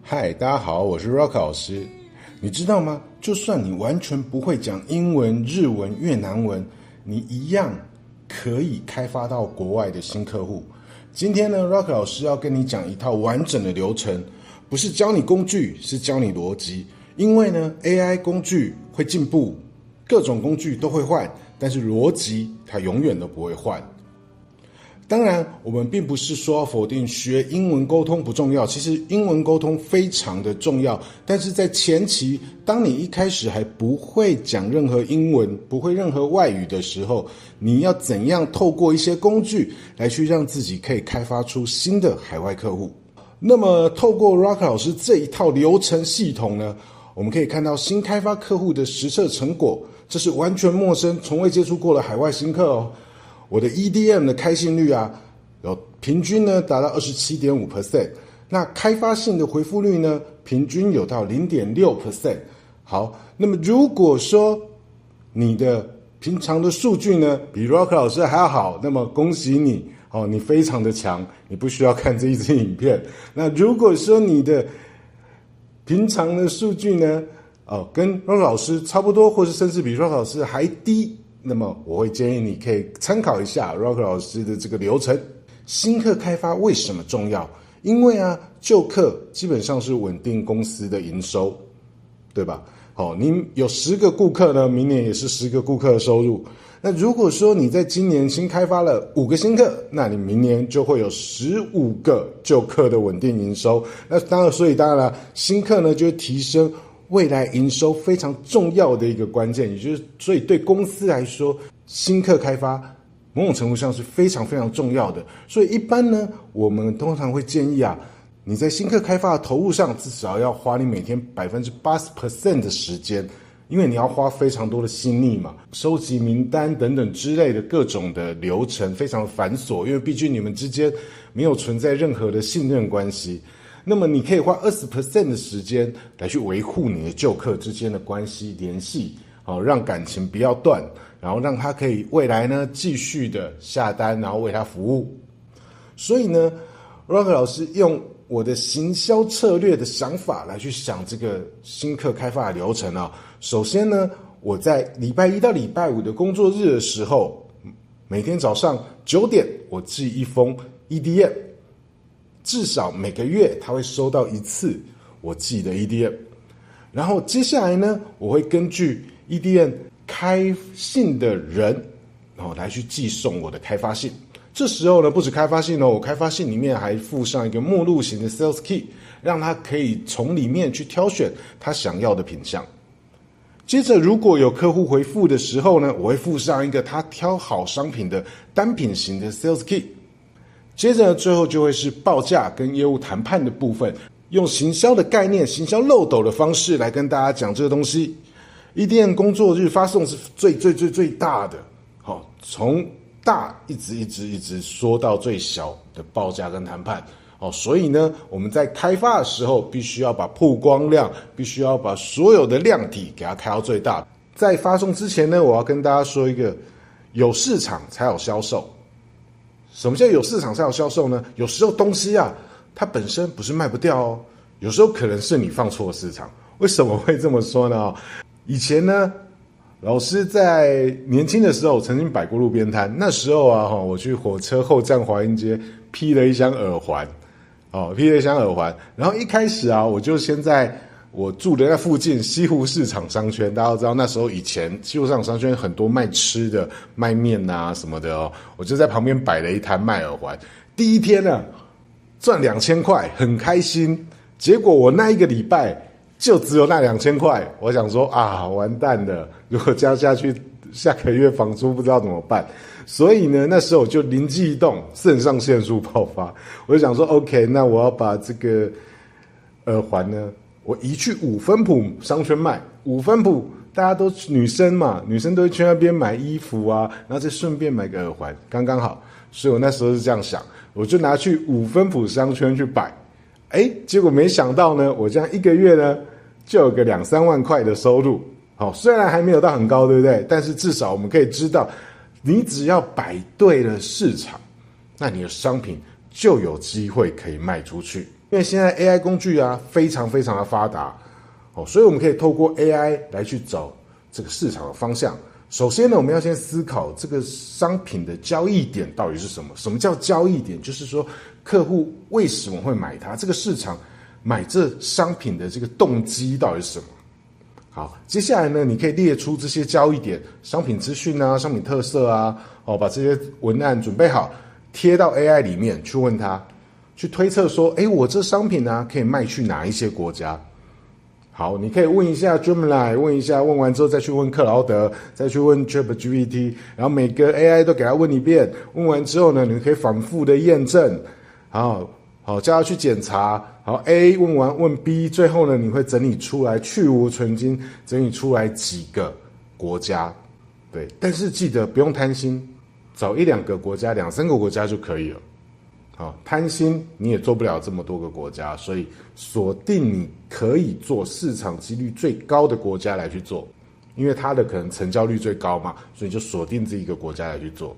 嗨，大家好，我是 Rock 老师。你知道吗？就算你完全不会讲英文、日文、越南文，你一样可以开发到国外的新客户。今天呢 ，Rock 老师要跟你讲一套完整的流程，不是教你工具，是教你逻辑。因为呢 ，AI 工具会进步，各种工具都会换，但是逻辑它永远都不会换。当然，我们并不是说否定学英文沟通不重要，其实英文沟通非常的重要。但是在前期，当你一开始还不会讲任何英文，不会任何外语的时候，你要怎样透过一些工具来去让自己可以开发出新的海外客户？那么，透过 Rock 老师这一套流程系统呢，我们可以看到新开发客户的实测成果，这是完全陌生、从未接触过的海外新客哦。我的 EDM 的开信率啊，有平均呢达到 27.5%， 那开发性的回复率呢，平均有到 0.6%。好，那么如果说你的平常的数据呢，比 Rock 老师还要好，那么恭喜你哦，你非常的强，你不需要看这一支影片。那如果说你的平常的数据呢，跟 Rock 老师差不多，或是甚至比 Rock 老师还低，那么我会建议你可以参考一下 Rock 老师的这个流程。新客开发为什么重要？因为啊，旧客基本上是稳定公司的营收，对吧？好，你有10个顾客呢，明年也是10个顾客的收入。那如果说你在今年新开发了5个新客，那你明年就会有15个旧客的稳定营收。那当然，所以当然了，新客呢就会提升未来营收非常重要的一个关键，也就是所以对公司来说，新客开发某种程度上是非常非常重要的。所以一般呢，我们通常会建议啊，你在新客开发的投入上，至少要花你每天 80% 的时间，因为你要花非常多的心力嘛，收集名单等等之类的各种的流程非常繁琐，因为毕竟你们之间没有存在任何的信任关系。那么你可以花 20% 的时间来去维护你的旧客之间的关系联系，让感情不要断，然后让他可以未来呢继续的下单，然后为他服务。所以呢 Rock 老师用我的行销策略的想法来去想这个新客开发的流程啊。首先呢，我在礼拜1到礼拜5的工作日的时候，每天早上9点我寄一封 EDM，至少每个月他会收到1次我寄的 EDM， 然后接下来呢，我会根据 EDM 开信的人，来去寄送我的开发信。这时候呢，不止开发信哦，我开发信里面还附上一个目录型的 Sales Key， 让他可以从里面去挑选他想要的品项。接着，如果有客户回复的时候呢，我会附上一个他挑好商品的单品型的 Sales Key。接着最后就会是报价跟业务谈判的部分，用行销的概念、行销漏斗的方式来跟大家讲这个东西。EDM 工作日发送是最大的，从大一直说到最小的报价跟谈判。所以呢，我们在开发的时候必须要把曝光量，必须要把所有的量体给它开到最大。在发送之前呢，我要跟大家说一个，有市场才有销售。什么叫有市场才有销售呢？有时候东西啊，它本身不是卖不掉哦，有时候可能是你放错市场。为什么会这么说呢？以前呢，老师在年轻的时候曾经摆过路边摊，那时候啊，我去火车后站华阴街批了一箱耳环，然后一开始啊，我就先在我住的那附近西湖市场商圈，大家都知道那时候以前西湖市场商圈很多卖吃的、卖面啊什么的哦，我就在旁边摆了一摊卖耳环。第一天呢，赚2000块，很开心。结果我那一个礼拜就只有那2000块，我想说啊，完蛋了，如果这样下去，下个月房租不知道怎么办。所以呢，那时候我就灵机一动，肾上腺素爆发，我就想说 OK， 那我要把这个耳环呢，我移去5分埔商圈卖。5分埔大家都女生嘛，女生都会去那边买衣服啊，然后再顺便买个耳环，刚刚好。所以我那时候是这样想，我就拿去5分埔商圈去摆。结果没想到呢，我这样1个月呢，就有个2-3万块的收入。虽然还没有到很高，对不对？但是至少我们可以知道，你只要摆对了市场，那你的商品就有机会可以卖出去。因为现在 AI 工具啊非常非常的发达，所以我们可以透过 AI 来去找这个市场的方向。首先呢，我们要先思考这个商品的交易点到底是什么？什么叫交易点？就是说客户为什么会买它？这个市场买这商品的这个动机到底是什么？好，接下来呢，你可以列出这些交易点、商品资讯啊、商品特色啊，把这些文案准备好，贴到 AI 里面去问他，去推测说，我这商品呢可以卖去哪一些国家？好，你可以问一下 Gemini， 问完之后再去问克劳德，再去问 ChatGPT， 然后每个 AI 都给他问一遍，问完之后呢，你可以反复的验证，好，叫他去检查。好 ，A 问完问 B， 最后呢，你会整理出来去无存菁，整理出来几个国家，对。但是记得不用贪心，找1-2个国家、2-3个国家就可以了。好，贪心你也做不了这么多个国家，所以锁定你可以做市场几率最高的国家来去做，因为它的可能成交率最高嘛，所以就锁定这一个国家来去做。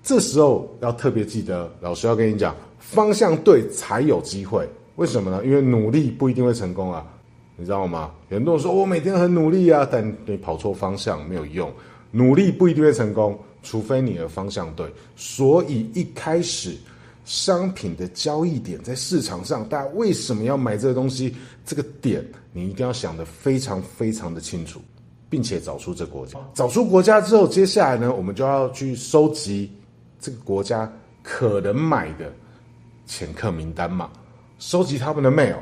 这时候要特别记得，老师要跟你讲，方向对才有机会。为什么呢？因为努力不一定会成功啊，你知道吗？很多人说我每天很努力啊，但你跑错方向没有用。努力不一定会成功，除非你的方向对。所以一开始商品的交易点在市场上，大家为什么要买这个东西？这个点你一定要想得非常非常的清楚，并且找出这国家。找出国家之后，接下来呢，我们就要去收集这个国家可能买的潜客名单嘛，收集他们的 mail。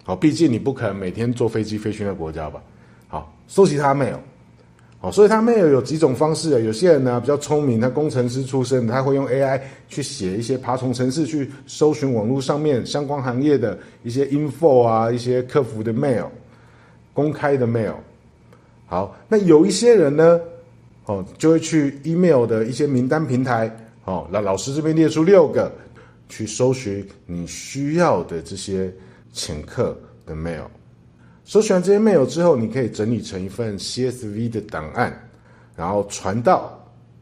好，毕竟你不可能每天坐飞机飞去那个国家吧。好，收集他 mail。好，所以他 mail 有几种方式啊。有些人呢比较聪明，他工程师出身，他会用 AI 去写一些爬虫程式，去搜寻网络上面相关行业的一些 info 啊，一些客服的 mail， 公开的 mail。好，那有一些人呢，就会去 email 的一些名单平台，那老师这边列出6个，去搜寻你需要的这些潜客的 mail。搜寻完这些 mail 之后，你可以整理成一份 CSV 的档案，然后传到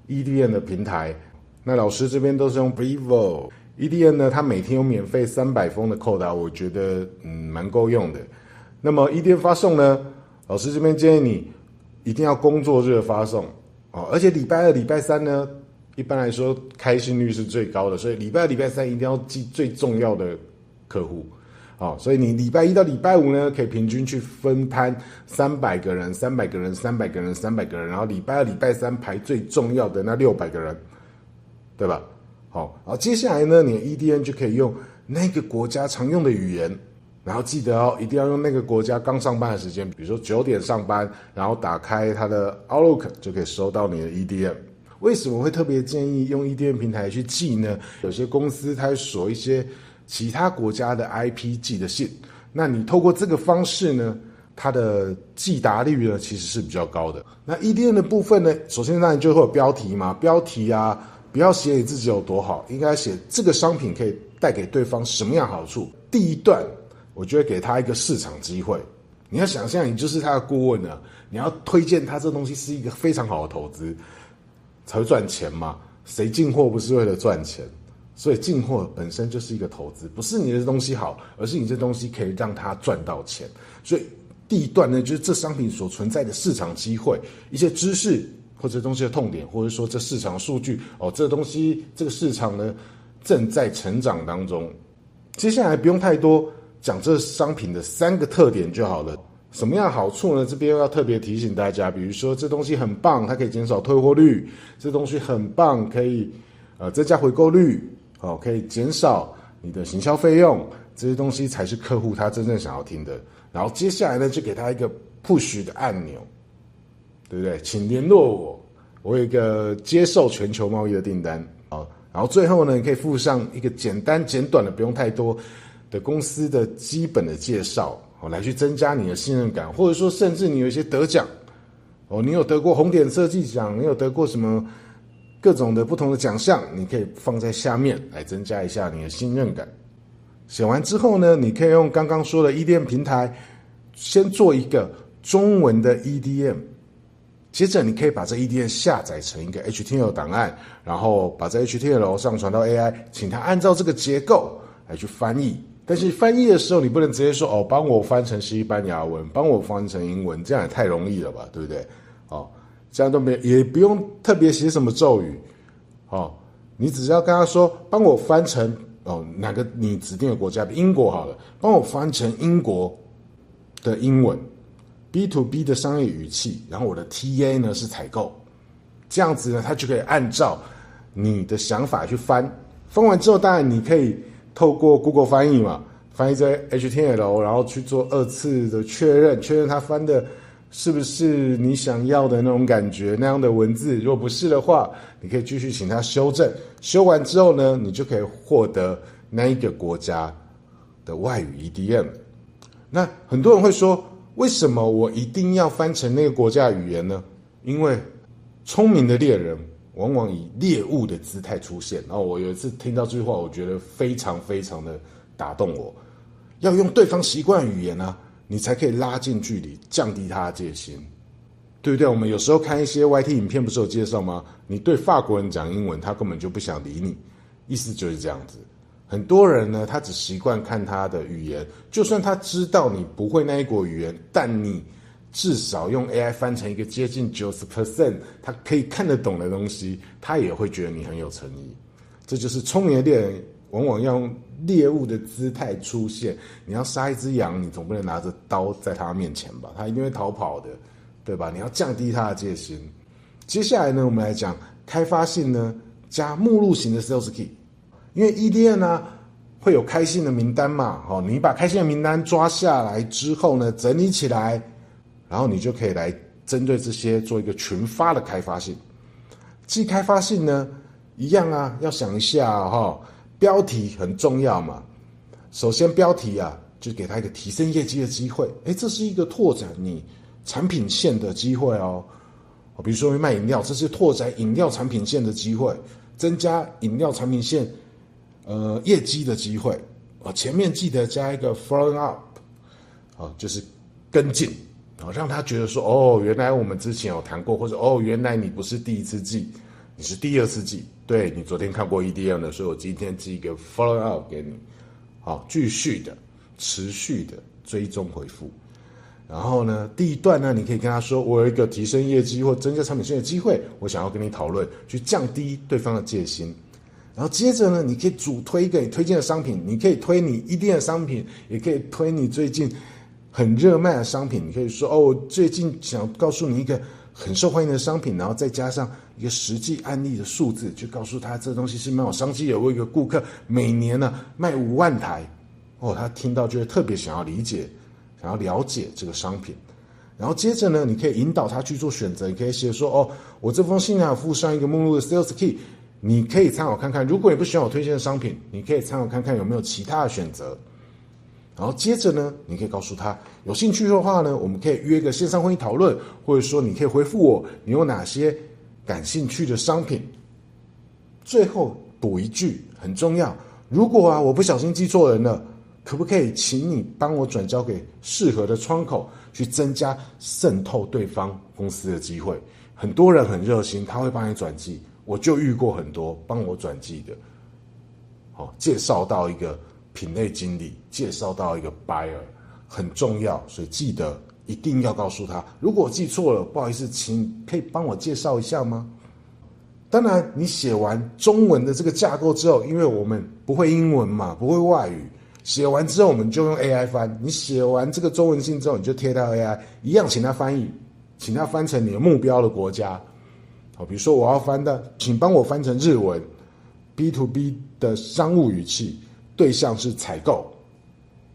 EDM 的平台。那老师这边都是用 Brevo EDM 呢，它每天有免费300封的扣打，我觉得蛮够用的。那么 EDM 发送呢，老师这边建议你一定要工作日发送，而且礼拜2、礼拜3呢，一般来说开信率是最高的，所以礼拜2、礼拜3一定要记最重要的客户。所以你礼拜1到礼拜5呢，可以平均去分摊300个人、300个人、300个人、300个人，然后礼拜2、礼拜3排最重要的那600个人，对吧？好，然后接下来呢，你的 EDM 就可以用那个国家常用的语言，然后记得一定要用那个国家刚上班的时间，比如说9点上班，然后打开它的 Outlook 就可以收到你的 EDM。为什么会特别建议用 EDM 平台去寄呢？有些公司它会锁一些其他国家的 IP 寄的信，那你透过这个方式呢，它的寄达率呢其实是比较高的。那 EDM 的部分呢，首先当然就会有标题嘛，标题啊不要写你自己有多好，应该写这个商品可以带给对方什么样好处。第一段我就会给他一个市场机会，你要想象你就是他的顾问了，你要推荐他这东西是一个非常好的投资，才会赚钱嘛，谁进货不是为了赚钱？所以进货本身就是一个投资，不是你的东西好，而是你这东西可以让他赚到钱。所以第一段呢，就是这商品所存在的市场机会，一些知识或者东西的痛点，或者说这市场数据这东西这个市场呢正在成长当中。接下来不用太多，讲这商品的3个特点就好了。什么样的好处呢？这边要特别提醒大家，比如说这东西很棒，它可以减少退货率；这东西很棒，可以增加回购率。可以减少你的行销费用，这些东西才是客户他真正想要听的。然后接下来呢，就给他一个 push 的按钮，对不对？请联络我，我有一个接受全球贸易的订单。然后最后呢，你可以附上一个简单简短的，不用太多的公司的基本的介绍，来去增加你的信任感，或者说甚至你有一些得奖，你有得过红点设计奖，你有得过什么各种的不同的奖项，你可以放在下面来增加一下你的信任感。写完之后呢，你可以用刚刚说的 EDM 平台先做一个中文的 EDM， 接着你可以把这 EDM 下载成一个 HTML 档案，然后把这 HTML 上传到 AI， 请它按照这个结构来去翻译，但是翻译的时候，你不能直接说帮我翻成西班牙文，帮我翻成英文，这样也太容易了吧，对不对？这样都没也不用特别写什么咒语，你只要跟他说，帮我翻成哪个你指定的国家，英国好了，帮我翻成英国的英文 ，B to B 的商业语气，然后我的 TA 呢是采购，这样子呢，他就可以按照你的想法去翻，翻完之后，当然你可以透过 Google 翻译嘛，翻译在 HTML， 然后去做2次的确认它翻的是不是你想要的那种感觉那样的文字。如果不是的话，你可以继续请他修正。修完之后呢，你就可以获得那一个国家的外语 EDM。那很多人会说，为什么我一定要翻成那个国家的语言呢？因为聪明的猎人往往以猎物的姿态出现。然后我有一次听到这句话，我觉得非常非常的打动我。要用对方习惯的语言啊，你才可以拉近距离，降低他的戒心，对不对？我们有时候看一些 YT 影片，不是有介绍吗？你对法国人讲英文，他根本就不想理你，意思就是这样子。很多人呢，他只习惯看他的语言，就算他知道你不会那一国语言，但你至少用 AI 翻成一个接近 90% 他可以看得懂的东西，他也会觉得你很有诚意。这就是聪明的猎人往往要用猎物的姿态出现。你要杀一只羊，你总不能拿着刀在他面前吧，他一定会逃跑的，对吧？你要降低他的戒心。接下来呢，我们来讲开发性呢加目录型的 Sales Key。因为 EDM 呢会有开信的名单嘛，你把开信的名单抓下来之后呢，整理起来，然后你就可以来针对这些做一个群发的开发信。既开发信呢，一样啊，要想一下标题很重要嘛。首先标题啊，就给他一个提升业绩的机会，这是一个拓展你产品线的机会哦。比如说卖饮料，这是拓展饮料产品线的机会，增加饮料产品线业绩的机会。前面记得加一个 follow up，就是跟进，让他觉得说原来我们之前有谈过，或者原来你不是第一次寄，你是第2次寄，对，你昨天看过 EDM 的，所以我今天寄一个 follow up 给你，继续的持续的追踪回复。然后呢，第一段呢，你可以跟他说，我有一个提升业绩或增加产品线的机会，我想要跟你讨论，去降低对方的戒心。然后接着呢，你可以主推一个你推荐的商品，你可以推你EDM的商品，也可以推你最近很热卖的商品。你可以说我最近想告诉你一个很受欢迎的商品，然后再加上一个实际案例的数字，去告诉他这东西是蛮有商机的。我有一个顾客每年呢卖5万台，他听到就会特别想要理解，想要了解这个商品。然后接着呢，你可以引导他去做选择，你可以写说我这封信呢附上一个目录的 Sales Key， 你可以参考看看。如果你不喜欢我推荐的商品，你可以参考看看有没有其他的选择。然后接着呢，你可以告诉他，有兴趣的话呢，我们可以约个线上会议讨论，或者说你可以回复我，你有哪些感兴趣的商品。最后补一句很重要，如果我不小心记错人了，可不可以请你帮我转交给适合的窗口，去增加渗透对方公司的机会。很多人很热心，他会帮你转寄，我就遇过很多帮我转寄的，介绍到一个品类经理，介绍到一个 buyer， 很重要，所以记得一定要告诉他，如果我记错了，不好意思，请可以帮我介绍一下吗？当然，你写完中文的这个架构之后，因为我们不会英文嘛，不会外语，写完之后我们就用 AI 翻。你写完这个中文信之后，你就贴到 AI， 一样请他翻译，请他翻成你的目标的国家。比如说我要翻的，请帮我翻成日文 ，B to B 的商务语气，对象是采购。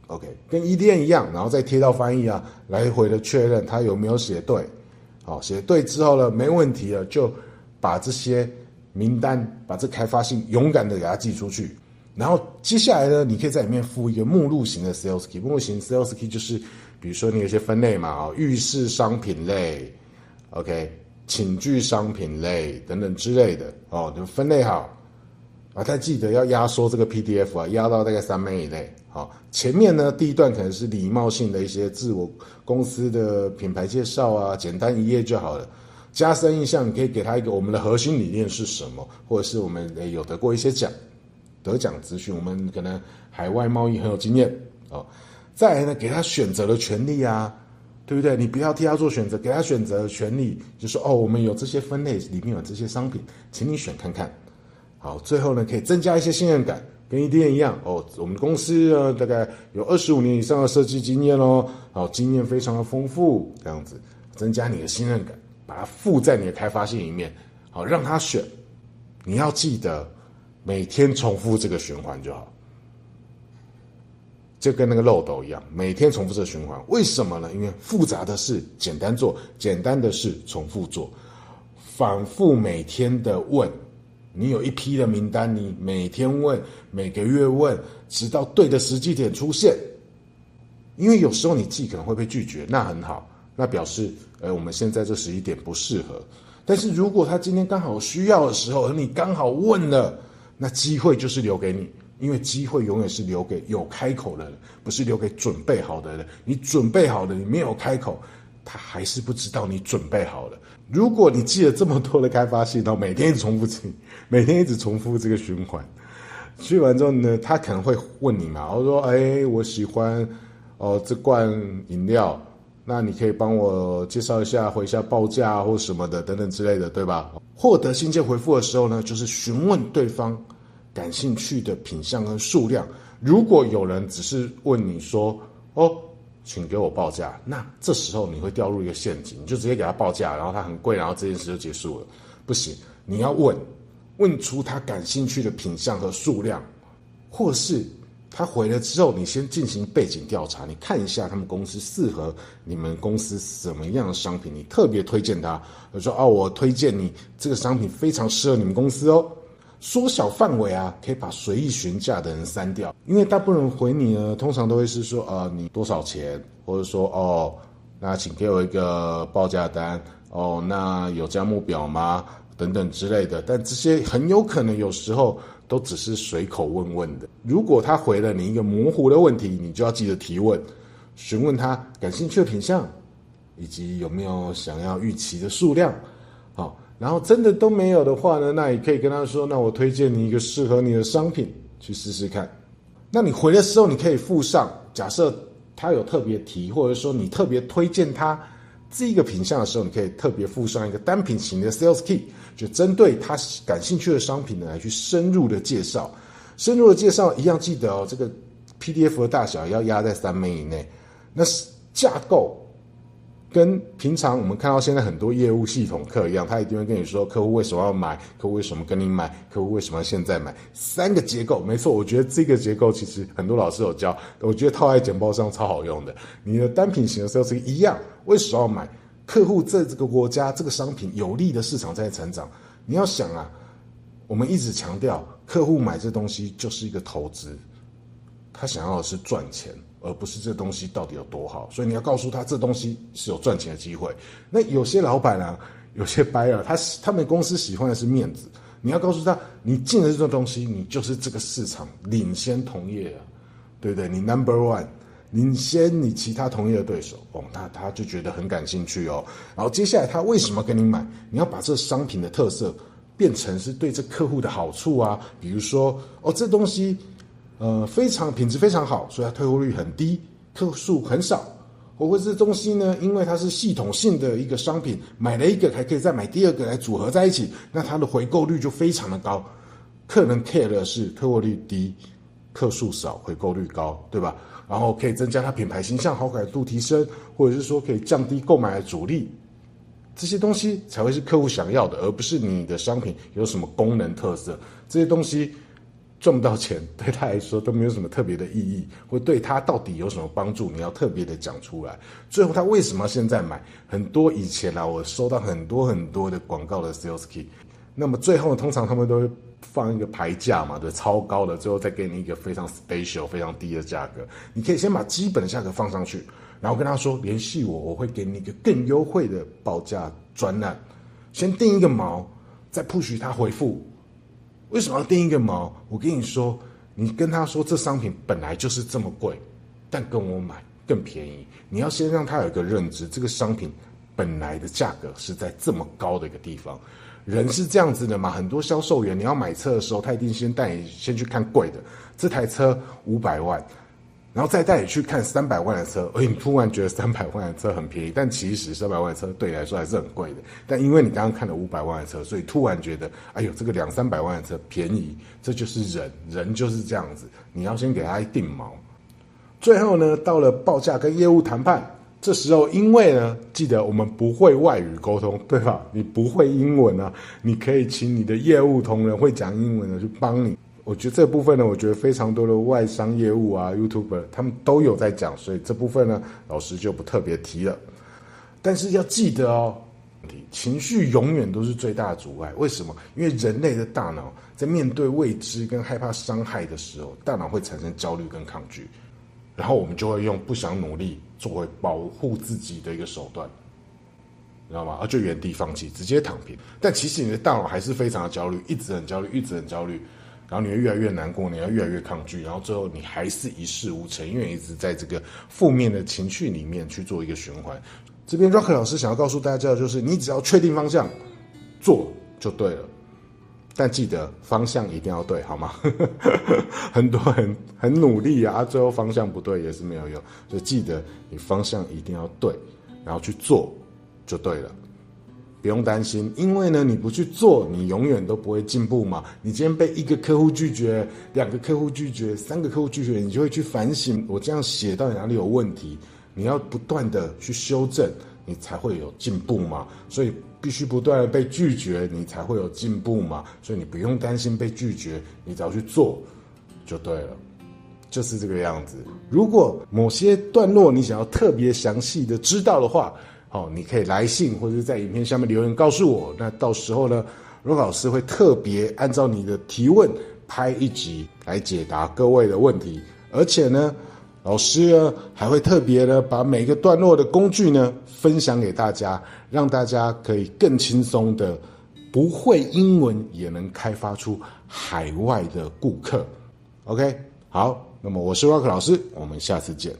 OK， 跟 EDM 一样，然后再贴到翻译来回的确认他有没有写对。写对之后呢，没问题了，就把这些名单，把这开发信勇敢的给它寄出去。然后接下来呢，你可以在里面附一个目录型的 Sales Key。目录型 Sales Key 就是比如说你有些分类嘛，浴室商品类 ，OK， 寝具商品类等等之类的就分类好再记得要压缩这个 PDF 压到大概3 MB 以内。前面呢第一段可能是礼貌性的一些自我公司的品牌介绍简单1页就好了。加深印象，你可以给他一个我们的核心理念是什么，或者是我们有得过一些奖。得奖资讯，我们可能海外贸易很有经验哦。再来呢，给他选择的权利啊，对不对？你不要替他做选择，给他选择的权利，就说我们有这些分类，里面有这些商品，请你选看看。好，最后呢，可以增加一些信任感，跟EDM一样我们公司呢大概有25年以上的设计经验好，经验非常的丰富，这样子增加你的信任感，把它附在你的开发信里面，好，让他选。你要记得每天重复这个循环就好。就跟那个漏斗一样，每天重复这个循环。为什么呢？因为复杂的事简单做，简单的事重复做，反复每天的问。你有一批的名单，你每天问，每个月问，直到对的时机点出现。因为有时候你寄可能会被拒绝，那很好，那表示我们现在这时机点不适合。但是如果他今天刚好需要的时候，而你刚好问了，那机会就是留给你。因为机会永远是留给有开口的人，不是留给准备好的人。你准备好了，你没有开口，他还是不知道你准备好了。如果你寄了这么多的开发信，然后每天一直重复每天一直重复这个循环，去完之后呢，他可能会问你嘛，我说我喜欢这罐饮料，那你可以帮我介绍一下，回一下报价或什么的等等之类的，对吧？获得信件回复的时候呢，就是询问对方感兴趣的品项跟数量。如果有人只是问你说请给我报价，那这时候你会掉入一个陷阱，你就直接给他报价，然后他很贵，然后这件事就结束了。不行，你要问出他感兴趣的品项和数量，或是他回了之后，你先进行背景调查，你看一下他们公司适合你们公司什么样的商品，你特别推荐他，比如说我推荐你这个商品非常适合你们公司缩小范围啊，可以把随意询价的人删掉，因为大部分人回你呢，通常都会是说你多少钱，或者说那请给我一个报价单那有价目表吗？等等之类的。但这些很有可能有时候都只是随口问问的。如果他回了你一个模糊的问题，你就要记得提问，询问他感兴趣的品项，以及有没有想要预期的数量。好。然后真的都没有的话呢，那也可以跟他说，那我推荐你一个适合你的商品去试试看。那你回的时候，你可以附上，假设他有特别提，或者说你特别推荐他这个品项的时候，你可以特别附上一个单品型的 sales key， 就针对他感兴趣的商品呢来去深入的介绍。深入的介绍一样记得这个 PDF 的大小要压在3 MB 以内。那架构跟平常我们看到现在很多业务系统课一样，他一定会跟你说客户为什么要买，客户为什么跟你买，客户为什么要现在买，3个结构。没错，我觉得这个结构其实很多老师有教，我觉得套在简报上超好用的。你的单品型的 sales 一样，为什么要买？客户在这个国家这个商品有利的市场在成长。你要想我们一直强调客户买这东西就是一个投资，他想要的是赚钱，而不是这东西到底有多好。所以你要告诉他这东西是有赚钱的机会。那有些老板有些 buyer 他们公司喜欢的是面子，你要告诉他你进了这种东西，你就是这个市场领先同业对不对？你 number one， 领先你其他同业的对手他就觉得很感兴趣然后接下来他为什么跟你买？你要把这商品的特色变成是对这客户的好处比如说这东西品质非常好，所以它退货率很低，客数很少。或者这东西呢，因为它是系统性的一个商品，买了一个还可以再买第二个来组合在一起，那它的回购率就非常的高。客人 care 的是退货率低，客数少，回购率高，对吧？然后可以增加它品牌形象好感度提升，或者是说可以降低购买的阻力，这些东西才会是客户想要的，而不是你的商品有什么功能特色。这些东西赚不到钱，对他来说都没有什么特别的意义，或对他到底有什么帮助，你要特别的讲出来。最后他为什么要现在买？很多以前我收到很多的广告的 sales key， 那么最后通常他们都会放一个牌价嘛，对，超高的，最后再给你一个非常 special 非常低的价格。你可以先把基本的价格放上去，然后跟他说联系我，我会给你一个更优惠的报价专案，先定一个毛，再 push 他回复。为什么要定一个毛？我跟你说，你跟他说这商品本来就是这么贵，但跟我买更便宜。你要先让他有一个认知，这个商品本来的价格是在这么高的一个地方。人是这样子的嘛，很多销售员你要买车的时候，他一定先带你先去看贵的，这台车500万，然后再带你去看300万的车，你突然觉得300万的车很便宜，但其实300万的车对你来说还是很贵的。但因为你刚刚看了500万的车，所以突然觉得，哎呦，这个200-300万的车便宜，这就是人就是这样子，你要先给他一定锚。最后呢，到了报价跟业务谈判，这时候因为呢，记得我们不会外语沟通，对吧？你不会英文啊，你可以请你的业务同仁会讲英文的去帮你。我觉得这部分呢，我觉得非常多的外商业务啊 YouTuber 他们都有在讲，所以这部分呢，老师就不特别提了。但是要记得哦，情绪永远都是最大的阻碍。为什么？因为人类的大脑在面对未知跟害怕伤害的时候，大脑会产生焦虑跟抗拒，然后我们就会用不想努力作为保护自己的一个手段，你知道吗？就原地放弃，直接躺平。但其实你的大脑还是非常的焦虑，一直很焦虑，一直很焦虑。然后你会越来越难过，你要越来越抗拒，然后最后你还是一事无成，因为一直在这个负面的情绪里面去做一个循环。这边 Rock 老师想要告诉大家的就是，你只要确定方向，做就对了。但记得方向一定要对，好吗？很多人很努力啊，最后方向不对也是没有用，所以记得你方向一定要对，然后去做就对了。不用担心，因为呢，你不去做，你永远都不会进步嘛。你今天被1个客户拒绝，2个客户拒绝，3个客户拒绝，你就会去反省，我这样写到底哪里有问题？你要不断的去修正，你才会有进步嘛。所以必须不断的被拒绝，你才会有进步嘛。所以你不用担心被拒绝，你只要去做就对了。就是这个样子。如果某些段落你想要特别详细的知道的话，你可以来信或者是在影片下面留言告诉我。那到时候呢，Rock老师会特别按照你的提问拍一集来解答各位的问题。而且呢，老师呢还会特别的把每个段落的工具呢分享给大家，让大家可以更轻松的不会英文也能开发出海外的顾客。OK， 好，那么我是 Rock 老师，我们下次见。